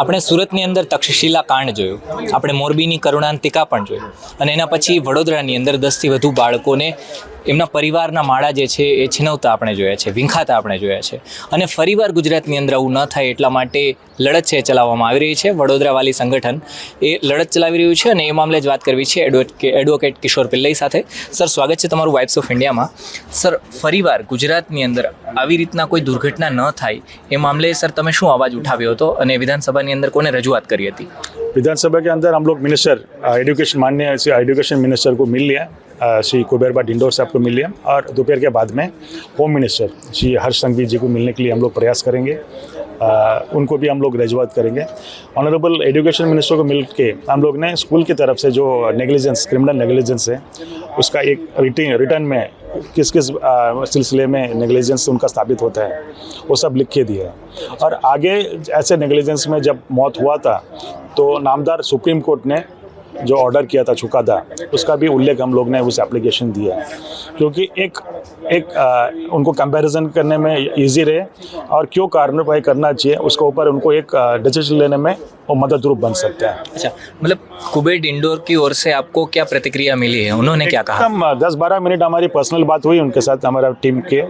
આપણે સુરતની અંદર તક્ષશિલા કાંડ જોયું, આપણે મોરબીની કરુણાંતિકા પણ જોયું અને એના પછી વડોદરાની અંદર 10થી વધુ બાળકોને એમના પરિવારના માળા જે છે એ છીનવતા આપણે જોયા છે, વિંખાતા આપણે જોયા છે. અને ફરીવાર ગુજરાતની અંદર આવું ન થાય એટલા માટે લડત છે ચલાવવામાં આવી રહી છે. વડોદરા વાલી સંગઠન એ લડત ચલાવી રહ્યું છે અને એ મામલે જ વાત કરવી છે એડવોકેટ કિશોર પિલ્લઈ સાથે. સર, સ્વાગત છે તમારું વાઇબ્સ ઓફ ઇન્ડિયામાં. સર, ફરીવાર ગુજરાતની અંદર આવી રીતના કોઈ દુર્ઘટના ન થાય એ મામલે સર તમે શું અવાજ ઉઠાવ્યો હતો અને વિધાનસભાની અંદર કોને रजूआत करी थी? विधानसभा के अंदर हम लोग मिनिस्टर एजुकेशन माननीय एजुकेशन मिनिस्टर को मिल लिया, श्री कुबेरबा डिंडोर साहब को मिल लिया और दोपहर के बाद में होम मिनिस्टर श्री हर्ष संघवी जी को मिलने के लिए हम लोग प्रयास करेंगे. उनको भी हम लोग रजूआत करेंगे. ऑनरेबल एजुकेशन मिनिस्टर को मिल के हम लोग ने स्कूल की तरफ से जो नेग्लिजेंस, क्रिमिनल नेग्लिजेंस है, उसका एक रिटर्न में किस किस सिलसिले में नेग्लिजेंस उनका स्थापित होता है वो सब लिख के दिया है. और आगे ऐसे नेग्लिजेंस में जब मौत हुआ था तो नामदार सुप्रीम कोर्ट ने जो ऑर्डर किया था, चुकादा, उसका भी उल्लेख हम लोग ने उस एप्लीकेशन दिया है, क्योंकि एक उनको कंपैरिजन करने में इजी रहे और क्यों कार्रवाई करना चाहिए उसके ऊपर उनको एक डिसीजन लेने में वो मददरूप बन सकता है. अच्छा, मतलब कुबेर डिंडोर की ओर से आपको क्या प्रतिक्रिया मिली है? उन्होंने क्या कहा? 10-12 मिनट हमारी पर्सनल बात हुई उनके साथ, हमारा टीम के,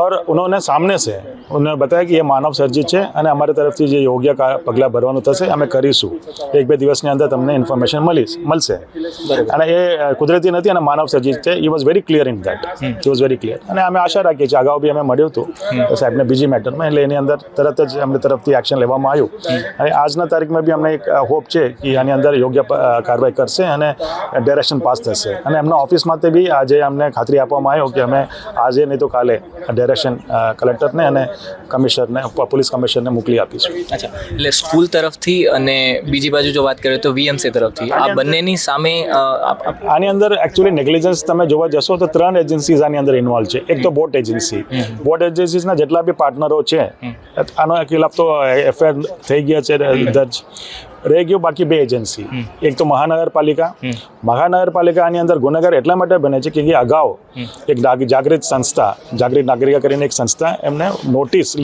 और उन्होंने सामने से उन्होंने बताया कि ये मानव सर्जित है અને અમારી તરફથી જે યોગ્ય પગલાં ભરવાનું થશે અમે કરીશું. 1-2 દિવસની અંદર તમને ઇન્ફોર્મેશન મળશે. અને એ કુદરતી નથી અને માનવ સર્જિત છે. He was very clear in that. He was very clear. અને અમે આશા રાખીએ છીએ, અગાઉ બી અમે મળ્યું હતું સાહેબને બીજી મેટરમાં, એટલે એની અંદર તરત જ અમને તરફથી એક્શન લેવામાં આવ્યું. અને આજના તારીખમાં બી અમને એક હોપ છે કે આની અંદર યોગ્ય કાર્યવાહી કરશે અને ડાયરેક્શન પાસ થશે. અને એમના ઓફિસમાંથી બી આજે અમને ખાતરી આપવામાં આવ્યો કે અમે આજે નહીં તો કાલે ડાયરેક્શન કલેક્ટરને અને કમિશનરને, પોલીસ કમિશનરને મોકલી આપીશું. અચ્છા, એટલે સ્કૂલ તરફથી અને બીજી બાજુ જો વાત કરીએ તો વીએમસી તરફથી આ બંનેની સામે આની અંદર એકચ્યુઅલી નેગ્લિજન્સ તમે જોવા જશો તો 3 એજન્સીઝ આની અંદર ઇન્વોલ્વ છે. એક તો બોટ એજન્સી, બોટ એજન્સીઝના જેટલા બી પાર્ટનરો છે આનો ખિલાફ તો એફઆઈઆર થઈ ગયા છે દર્જ. રહી ગયું બાકી 2 એજન્સી. એક તો મહાનગરપાલિકા. મહાનગરપાલિકા આની અંદર ગુનેગાર એટલા માટે બને છે કે અગાઉ એક જાગૃત સંસ્થા, જાગૃત નાગરિકા કરીને એક સંસ્થા, એમને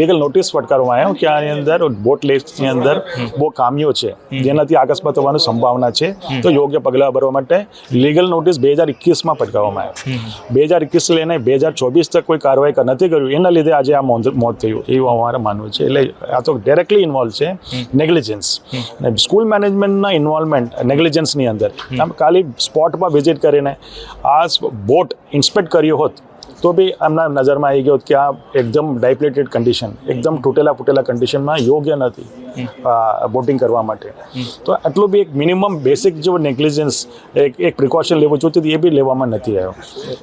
લીગલ નોટિસ ફટકારવામાં આવ્યો કે આની અંદર બોટ લેસની અંદર બહુ ખામીઓ છે જેનાથી અકસ્માત થવાની સંભાવના છે, તો યોગ્ય પગલાં ભરવા માટે લીગલ નોટિસ 2021માં ફટકારવામાં આવ્યો. 2021 લઈને 2024 તક કોઈ કાર્યવાહી નથી કર્યું, એના લીધે આજે આ મોત થયું એવું અમારે માનવું છે. એટલે આ તો ડાયરેક્ટલી ઇન્વોલ્વ છે નેગ્લિજન્સ. સ્કૂલ મેનેજમેન્ટના ઇન્વોલ્વમેન્ટ નેગ્લિજન્સની અંદર ખાલી સ્પોટ પર વિઝિટ કરીને આ બોટ ઇન્સ્પેક્ટ કર્યો હોત તો બી એમના નજરમાં આવી ગયો કે આ એકદમ ડાયપ્લેટેડ કન્ડિશન, એકદમ તૂટેલા કન્ડિશનમાં યોગ્ય નથી બોટિંગ કરવા માટે. તો આટલું બી એક મિનિમમ બેસિક જો નેગ્લિજન્સ એક પ્રિકોશન લેવું જોઈતું એ બી લેવામાં નથી આવ્યો.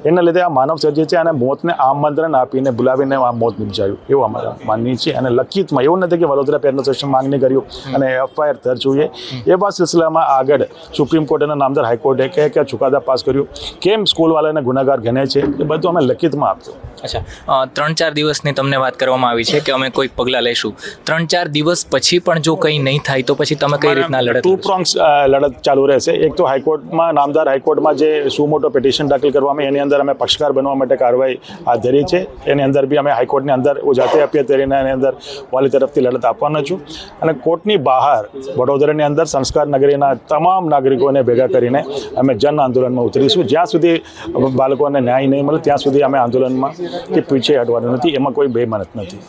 એના લીધે આ માનવ સર્જિત છે અને મોતને આમંત્રણ આપીને બોલાવીને આ મોત નિપજાયું એવું અમારા માનીએ છીએ. અને લખિતમાં એવું નથી કે વડોદરા પેનલ સેશન માંગણી કર્યું અને એફઆઈઆર દર્જ જોઈએ. એવા સિલસિલામાં આગળ સુપ્રીમ કોર્ટ અને નામદાર હાઈકોર્ટે કયા ચુકાદા પાસ કર્યું, કેમ સ્કૂલવાળાને ગુનેગાર ગણે છે, એ બધું અમે લખિતમાં આપ્યું. અચ્છા, 3-4 દિવસની તમને વાત કરવામાં આવી છે કે અમે કોઈ પગલાં લઈશું. 3-4 દિવસ પછી પણ જો કંઈ નહીં થાય તો પછી તમે કઈ રીતના લડત? 2 પ્રોંગ્સ લડત ચાલુ રહેશે. એક તો હાઈકોર્ટમાં, નામદાર હાઈકોર્ટમાં જે સુમોટો પિટિશન દાખલ કરવામાં, એની અંદર અમે પક્ષકાર બનવા માટે કાર્યવાહી હાથ ધરી છે. એની અંદર બી અમે હાઈકોર્ટની અંદર જાતે આપીએ તેરીને એની અંદર વાલી તરફથી લડત આપવાનો છું. અને કોર્ટની બહાર વડોદરાની અંદર સંસ્કાર નગરીના તમામ નાગરિકોને ભેગા કરીને અમે જન આંદોલનમાં ઉતરીશું. જ્યાં સુધી બાળકોને ન્યાય નહીં મળે ત્યાં સુધી અમે આંદોલનમાં કે પીછે હટવાનું નથી. એમાં કોઈ બેમત નથી.